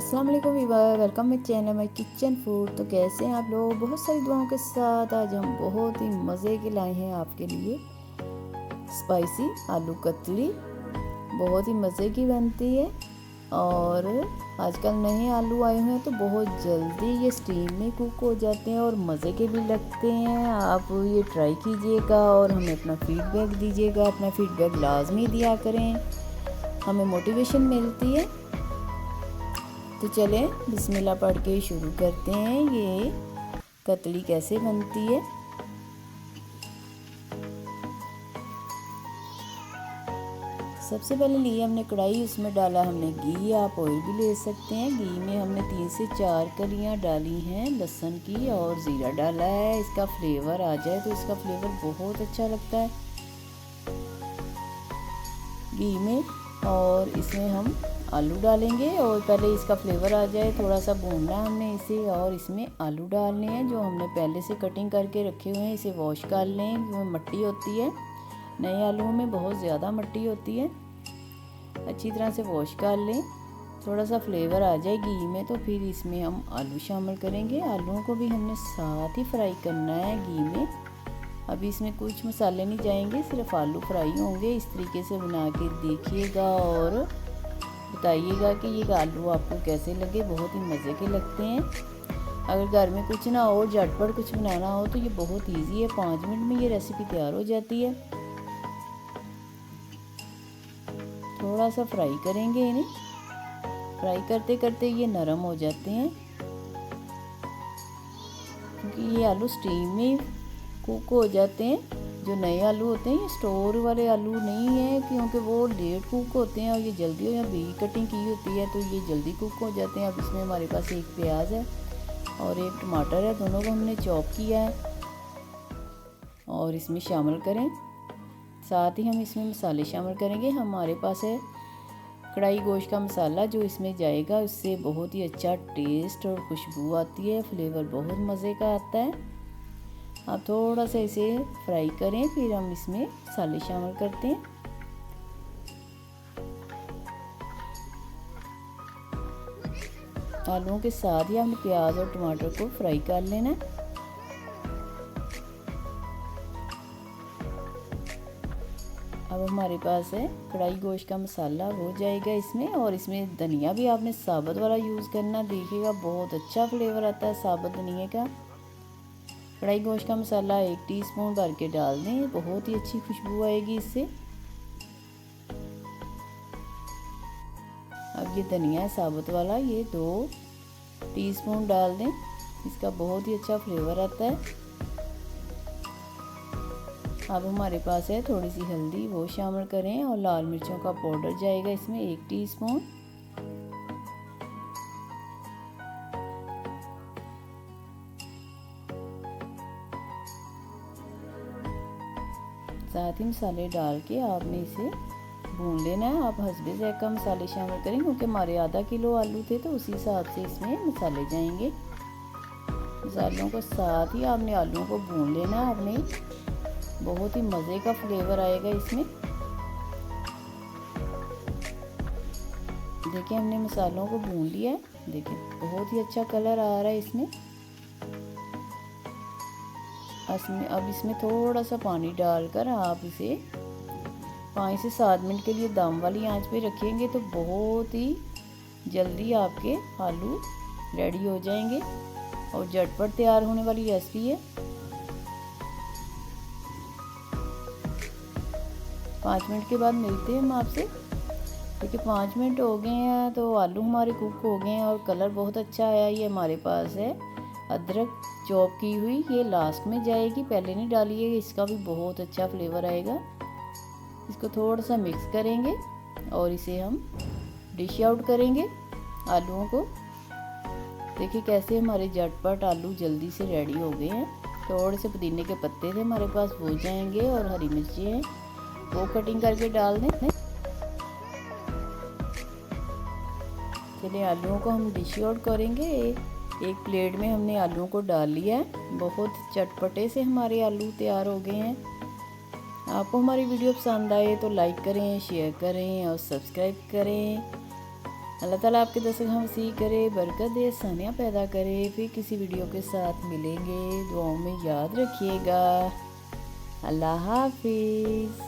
अस्सलाम वालेकुम viewer, welcome my channel my kitchen food. तो कैसे हैं आप लोग? बहुत सारी दुआओं के साथ आज हम बहुत ही मज़े के लाए हैं आपके लिए स्पाइसी आलू कतली। बहुत ही मज़े की बनती है और आजकल नए आलू आए हुए हैं तो बहुत जल्दी ये स्टीम में कुक हो जाते हैं और मज़े के भी लगते हैं। आप ये ट्राई कीजिएगा और हमें अपना फीडबैक दीजिएगा। अपना फीडबैक लाजमी दिया करें, हमें मोटिवेशन मिलती है। तो चलें बिस्मिल्लाह पढ़ के शुरू करते हैं ये कतली कैसे बनती है। सबसे पहले लिए हमने कढ़ाई, उसमें डाला हमने घी। आप ऑयल भी ले सकते हैं। घी में हमने 3 से 4 कलियां डाली हैं लहसुन की और ज़ीरा डाला है। इसका फ्लेवर आ जाए तो इसका फ्लेवर बहुत अच्छा लगता है घी में। और इसमें हम आलू डालेंगे और पहले इसका फ्लेवर आ जाए थोड़ा सा भूनना है हमने इसे। और इसमें आलू डालने हैं जो हमने पहले से कटिंग करके रखे हुए हैं। इसे वॉश कर लें, इसमें मिट्टी होती है, नए आलूओं में बहुत ज़्यादा मिट्टी होती है। अच्छी तरह से वॉश कर लें। थोड़ा सा फ्लेवर आ जाए घी में तो फिर इसमें हम आलू शामिल करेंगे। आलूओं को भी हमने साथ ही फ्राई करना है घी में। अभी इसमें कुछ मसाले नहीं जाएंगे, सिर्फ आलू फ्राई होंगे। इस तरीके से बना के देखिएगा और बताइएगा कि ये आलू आपको कैसे लगे। बहुत ही मज़े के लगते हैं। अगर घर में कुछ ना हो, झटपट कुछ बनाना हो तो ये बहुत इजी है। 5 मिनट में ये रेसिपी तैयार हो जाती है। थोड़ा सा फ्राई करेंगे इन्हें। फ्राई करते करते ये नरम हो जाते हैं क्योंकि ये आलू स्टीम में कुक हो जाते हैं। जो नए आलू होते हैं ये स्टोर वाले आलू नहीं है, क्योंकि वो लेट कुक होते हैं और ये जल्दी हो या बीज कटिंग की होती है तो ये जल्दी कुक हो जाते हैं। अब इसमें हमारे पास एक प्याज है और एक टमाटर है, दोनों को हमने चॉप किया है और इसमें शामिल करें। साथ ही हम इसमें मसाले शामिल करेंगे। हमारे पास है कढ़ाई गोश्त का मसाला जो इसमें जाएगा, उससे बहुत ही अच्छा टेस्ट और खुशबू आती है, फ्लेवर बहुत मज़े का आता है। आप थोड़ा सा इसे फ्राई करें, फिर हम इसमें मसाले शामिल करते हैं। आलूओं के साथ ही हमने प्याज और टमाटर को फ्राई कर लेना है। अब हमारे पास है कढ़ाई गोश्त का मसाला, हो जाएगा इसमें। और इसमें धनिया भी आपने साबुत वाला यूज़ करना, देखिएगा बहुत अच्छा फ्लेवर आता है साबुत धनिया का। कढ़ाई गोश्त का मसाला 1 टीस्पून भर के डाल दें, बहुत ही अच्छी खुशबू आएगी इससे। अब ये धनिया है साबुत वाला, ये 2 टीस्पून डाल दें, इसका बहुत ही अच्छा फ्लेवर आता है। अब हमारे पास है थोड़ी सी हल्दी, वो शामिल करें। और लाल मिर्चों का पाउडर जाएगा इसमें 1 टीस्पून। साथ ही मसाले डाल के आपने इसे भून लेना है। आप हस्बे ज़ायक़ा मसाले शामिल करें क्योंकि हमारे आधा किलो आलू थे तो उसी हिसाब से इसमें मसाले जाएंगे। मसालों को साथ ही आपने आलूओं को भून लेना है। आपने बहुत ही मज़े का फ्लेवर आएगा इसमें। देखिए हमने मसालों को भून लिया है, देखिए बहुत ही अच्छा कलर आ रहा है इसमें। अब इसमें थोड़ा सा पानी डालकर आप इसे 5 से 7 मिनट के लिए दम वाली आंच पे रखेंगे तो बहुत ही जल्दी आपके आलू रेडी हो जाएंगे और झटपट तैयार होने वाली रेसिपी है। 5 मिनट के बाद मिलते हैं हम आपसे। देखिए 5 मिनट हो गए हैं तो आलू हमारे कुक हो गए हैं और कलर बहुत अच्छा आया। ये हमारे पास है अदरक चॉप की हुई, ये लास्ट में जाएगी, पहले नहीं डालिए, इसका भी बहुत अच्छा फ्लेवर आएगा। इसको थोड़ा सा मिक्स करेंगे और इसे हम डिश आउट करेंगे आलूओं को। देखिए कैसे हमारे झटपट आलू जल्दी से रेडी हो गए हैं। थोड़े से पुदीने के पत्ते थे हमारे पास, वो जाएंगे और हरी मिर्ची है वो कटिंग करके डाल दें। चलिए आलूओं को हम डिश आउट करेंगे। एक प्लेट में हमने आलूओं को डाल लिया है। बहुत चटपटे से हमारे आलू तैयार हो गए हैं। आपको हमारी वीडियो पसंद आए तो लाइक करें, शेयर करें और सब्सक्राइब करें। अल्लाह ताला आपके दस्तरखान हम वसी करे, बरकत दे, आसानियाँ पैदा करे। फिर किसी वीडियो के साथ मिलेंगे, दुआओं में याद रखिएगा। अल्लाह हाफिज़।